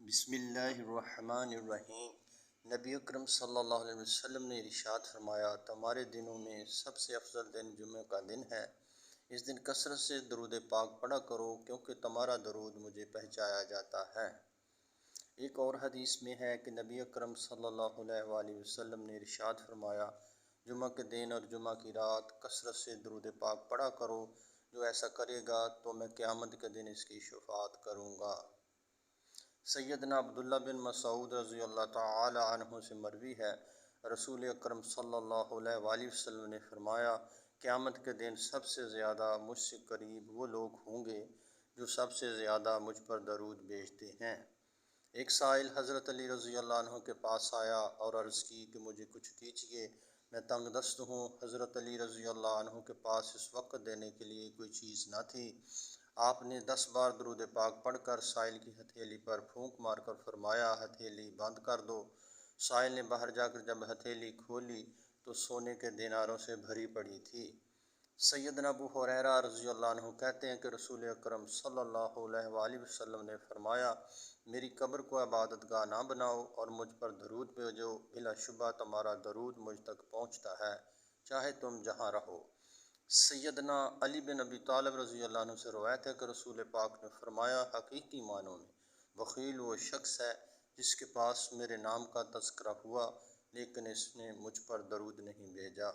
بسم اللہ الرحمن الرحیم۔ نبی اکرم صلی اللہ علیہ وسلم نے ارشاد فرمایا، تمہارے دنوں میں سب سے افضل دن جمعہ کا دن ہے۔ اس دن کثرت سے درود پاک پڑھا کرو کیونکہ تمہارا درود مجھے پہنچایا جاتا ہے۔ ایک اور حدیث میں ہے کہ نبی اکرم صلی اللہ علیہ وآلہ وسلم نے ارشاد فرمایا، جمعہ کے دن اور جمعہ کی رات کثرت سے درود پاک پڑھا کرو، جو ایسا کرے گا تو میں قیامت کے دن اس کی شفاعت کروں گا۔ سیدنا عبداللہ بن مسعود رضی اللہ تعالی عنہ سے مروی ہے، رسول اکرم صلی اللہ علیہ وآلہ وسلم نے فرمایا، قیامت کے دن سب سے زیادہ مجھ سے قریب وہ لوگ ہوں گے جو سب سے زیادہ مجھ پر درود بھیجتے ہیں۔ ایک سائل حضرت علی رضی اللہ عنہ کے پاس آیا اور عرض کی کہ مجھے کچھ دیجیے، میں تنگ دست ہوں۔ حضرت علی رضی اللہ عنہ کے پاس اس وقت دینے کے لیے کوئی چیز نہ تھی۔ آپ نے 10 بار درود پاک پڑھ کر سائل کی ہتھیلی پر پھونک مار کر فرمایا، ہتھیلی بند کر دو۔ سائل نے باہر جا کر جب ہتھیلی کھولی تو سونے کے دیناروں سے بھری پڑی تھی۔ سیدنا ابو ہریرہ رضی اللہ عنہ کہتے ہیں کہ رسول اکرم صلی اللہ علیہ وآلہ وسلم نے فرمایا، میری قبر کو عبادت گاہ نہ بناؤ اور مجھ پر درود بھیجو، بلا شبہ تمہارا درود مجھ تک پہنچتا ہے، چاہے تم جہاں رہو۔ سیدنا علی بن ابی طالب رضی اللہ عنہ سے روایت ہے کہ رسول پاک نے فرمایا، حقیقی معنوں میں بخیل وہ شخص ہے جس کے پاس میرے نام کا تذکرہ ہوا لیکن اس نے مجھ پر درود نہیں بھیجا۔